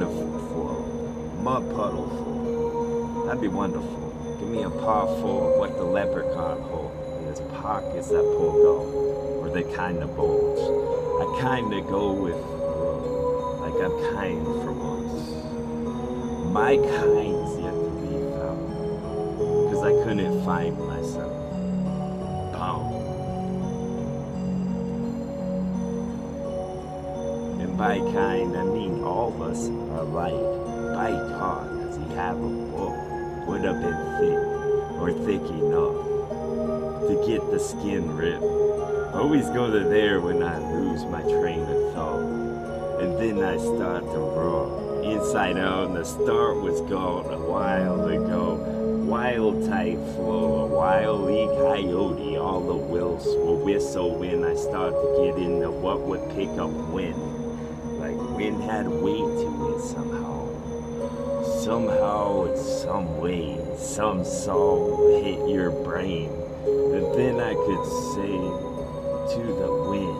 wonderful flow. Mud puddle full. That'd be wonderful. Give me a pot full of what the leprechaun hold. In his pockets that poke out, or they kinda bulge. I kinda go with like I'm kind for once. My kind's yet to be found. Cause I couldn't find myself. Boom. And by kind, I mean all of us are alike. By God, does he have a book? Would have been thick, or thick enough, to get the skin ripped. Always go to there when I lose my train of thought. And then I start to roar, inside out, and the start was gone a while ago. Wild type flow, a wily coyote, all the wills will whistle when I start to get into what would pick up wind. Like wind had weight to it somehow. Somehow, in some way, some song hit your brain. And then I could say to the wind,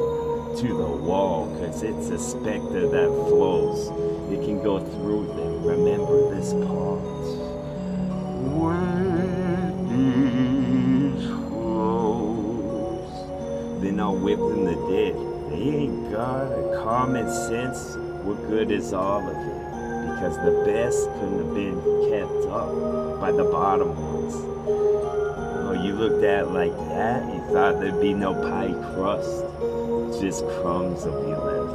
to the wall, cause it's a specter that flows. It can go through them. Remember this part. When it flows. Then I'll whip them the dead. They ain't got a common sense. What good is all of it? Because the best couldn't have been kept up by the bottom ones. Oh, you looked at like that, you thought there'd be no pie crust, just crumbs will be left.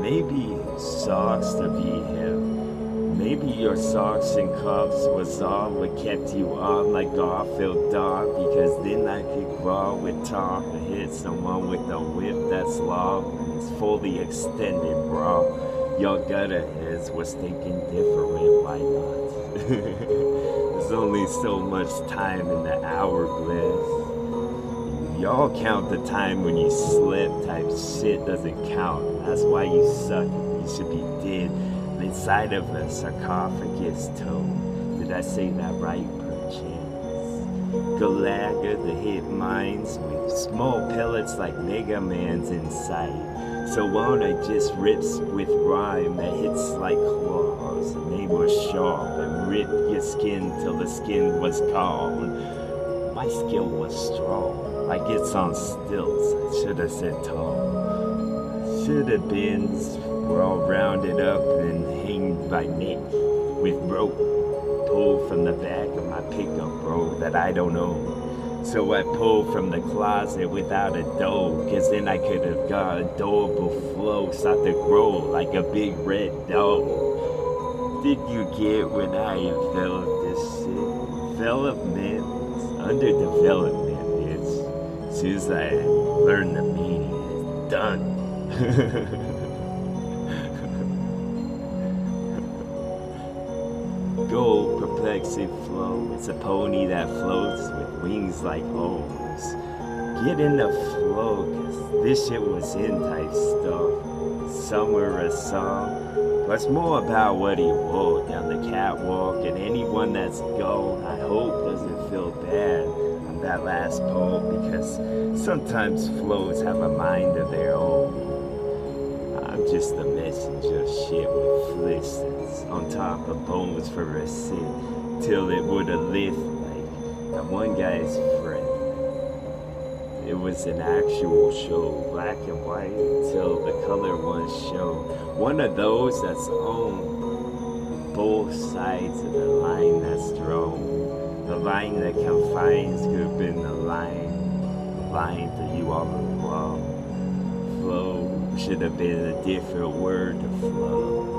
Maybe socks to be him. Maybe your socks and cuffs was all what kept you on like Garfield dog, because then I could grow with talk and hit someone with a whip that's long and it's fully extended, bro. Your gutter heads was thinking different, why not? There's only so much time in the hourglass. Y'all count the time when you slip, type shit doesn't count. That's why you suck. You should be dead inside of a sarcophagus tomb. Did I say that right, perchance? Galaga, the hit mines with small pellets like Mega Man's inside. So won't I just rips with rhyme that hits like claws, and they were sharp and ripped your skin till the skin was gone. My skill was strong, like it's on stilts. I should have said tall. Should have been. We're all rounded up and hanged by neck with rope pulled from the back of my pickup, bro, that I don't own. So I pulled from the closet without a dough, cause then I could have got adorable flow, start to grow like a big red dog. Did you get when I enveloped this shit? Development, underdevelopment is. As soon as I learn the meaning, it's done. Gold, perplexing flow. It's a pony that floats with wings like O's. Get in the flow, cause this shit was in type stuff. Somewhere a song. But it's more about what he wore down the catwalk, and anyone that's gone, I hope doesn't feel bad on that last poem, because sometimes flows have a mind of their own. I'm just a messenger of shit with flists on top of bones for a sit, till it would have lived like that one guy's friend. It was an actual show, black and white, until the color ones show. One of those that's on both sides of the line that's drawn. The line that confines could have been the line that you all along. Flow should have been a different word to flow.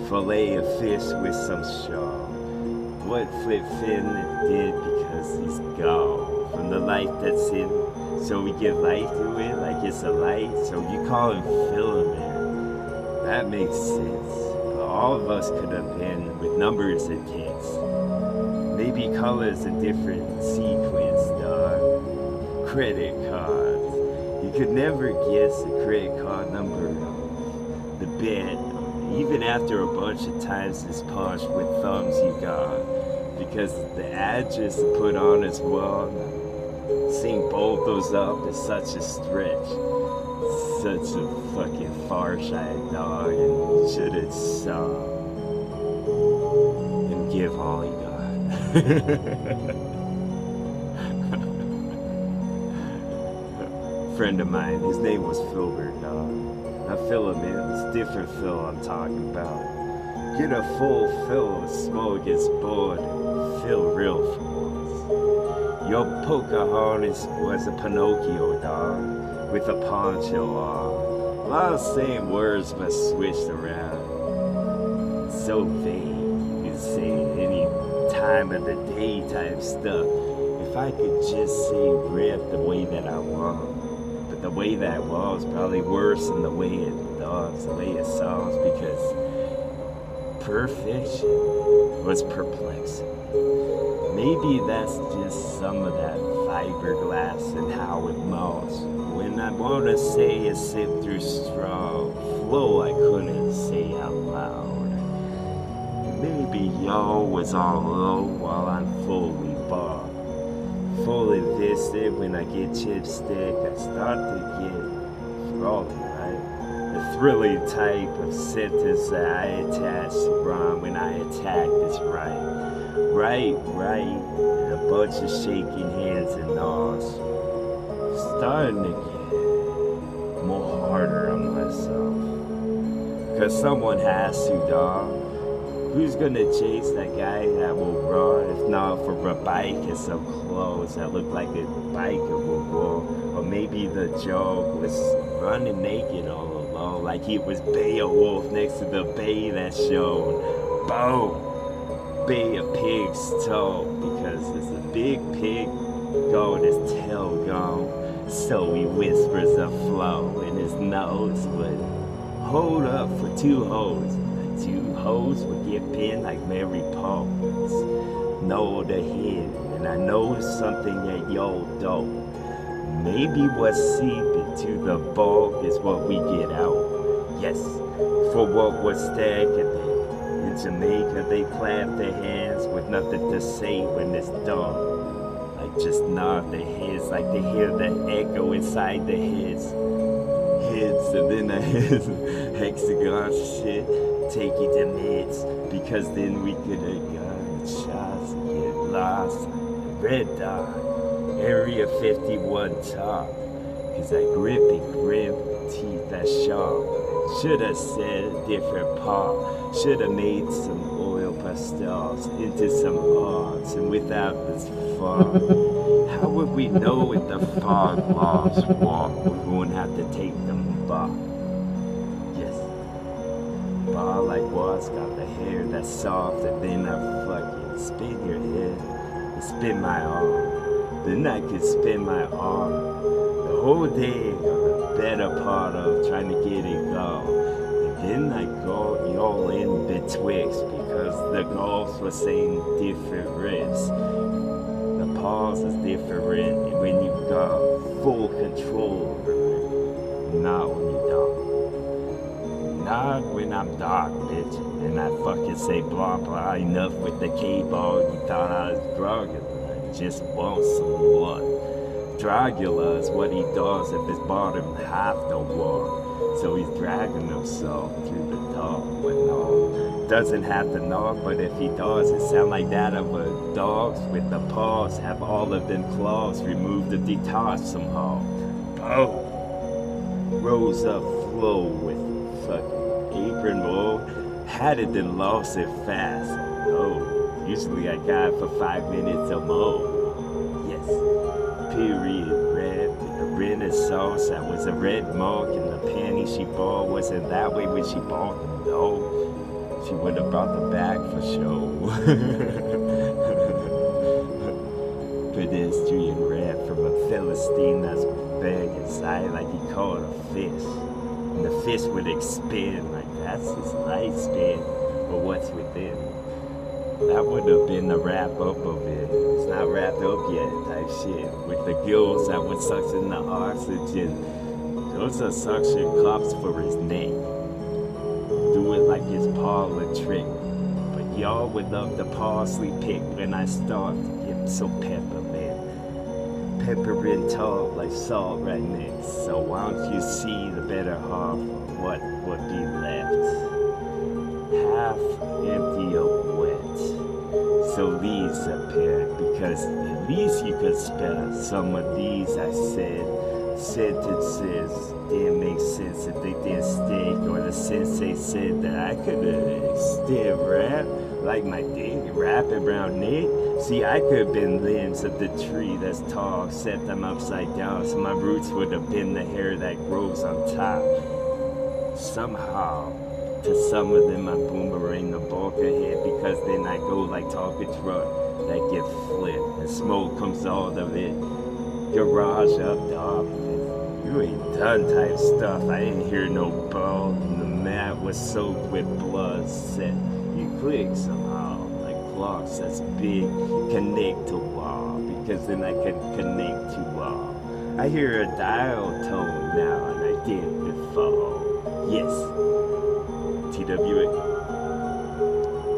Fillet of fish with some shaw. What Flip Fin did because he's gone from the light that's in. So we give life to it like it's a light. So you call him filament. That makes sense. But all of us could have been with numbers and ticks. Maybe colors in different sequence, dog. Credit cards. You could never guess the credit card number of the bed, even after a bunch of times it's punched with thumbs you got, because the address to put on as well, sync both those up is such a stretch, such a fucking far side dog, and Should've saw and give all he got. Friend of mine, his name was Filbert, dog. Not Philip, man. It's different Phil I'm talking about. Get a full fill of smoke, gets bored, and feel real for once. Your Pocahontas was a Pinocchio, dog, with a poncho on. A lot of same words but switched around. So vague, you could say any time of the day type stuff. If I could just say rap the way that I want. But the way that was probably worse than the way it does, the way it sounds, because perfection was perplexing. Maybe that's just some of that fiberglass and how it melts. When I want to say a sip through straw, flow I couldn't say out loud. Maybe y'all was all low while I'm fully bored. Fully vested when I get chipstick, I start to get frothy, right? The thrilling type of sentence that I attach to rhyme when I attack is right. Right, and a bunch of shaking hands and nods. Starting to get more harder on myself. Cause someone has to, dog. Who's gonna chase that guy that will run, if not for a bike and some clothes that look like a biker will roll? Or maybe the joke was running naked all alone, like he was Beowulf next to the bay that shone. Boom! Bay of pig's toe, because there's a big pig got his tail gone. So he whispers a flow in his nose would hold up for two hoes. Two hoes would get pinned like Mary Poppins. Know the hidden, and I know something that y'all don't. Maybe what's seeping to the bulk is what we get out. Yes, for what was stacking there. In Jamaica, they clap their hands with nothing to say when it's done. Like just nod their heads like they hear the echo inside their heads. And then the hexagon shit. Take you to mids, because then we could have gotten shots and get lost. Red dot, area 51 top, cause that grippy grip, teeth that sharp. Should've said a different part, should've made some oil pastels into some arts, and without this fog, how would we know if the fog lofts walk? We won't have to take them back. Bar like was got the hair that's soft, and then I fucking spin your head and spin my arm. Then I could spin my arm the whole day or the better part of trying to get it going. And then I go y'all in betwixt because the golfs were saying different riffs. The pause is different when you got full control, not when you don't. Not when I'm dark, bitch, and I fucking say blah blah enough with the K-ball. You thought I was Dracula, I just want some blood. Dracula is what he does if his bottom half don't work. So he's dragging himself through the dark, but no, doesn't have to knock, but if he does, it sound like that of a dog's with the paws, have all of them claws, remove the detach somehow. Boom! Rose up flow with fucking apron roll, had it then lost it fast. Oh, usually I got it for 5 minutes or more. Yes, period red with the renaissance. That was a red mark, and the panty she bought wasn't that way when she bought them. No, she would have brought them back for sure. Pedestrian red from a Philistine that's big inside like he caught a fish. And the fish would expand like that's his lifespan, but what's within? That would have been the wrap up of it. It's not wrapped up yet type shit. With the gills that would suction the oxygen. Those are suction cups for his neck. Do it like his parlor trick. But y'all would love the parsley pick when I start to get so peppermint. Peppermint talk like salt right next. So why don't you see the better half of what would be left? because at least you could spell some of these I said. Sentences didn't make sense if they didn't stick, or the sensei said that I could still rap like my dick wrapping around Nick. See, I could have been limbs of the tree that's tall, except I'm upside down, so my roots would have been the hair that grows on top. Somehow, to some of them I boomerang the bulk ahead, because then I go like talking truck that get flipped and smoke comes out of it. Garage up, dog. You ain't done type stuff. I didn't hear no bone. The mat was soaked with blood. Set you click somehow like clocks that's big. Connect to wall, because then I could connect to wall. I hear a dial tone now, and I did before. Yes, TWA.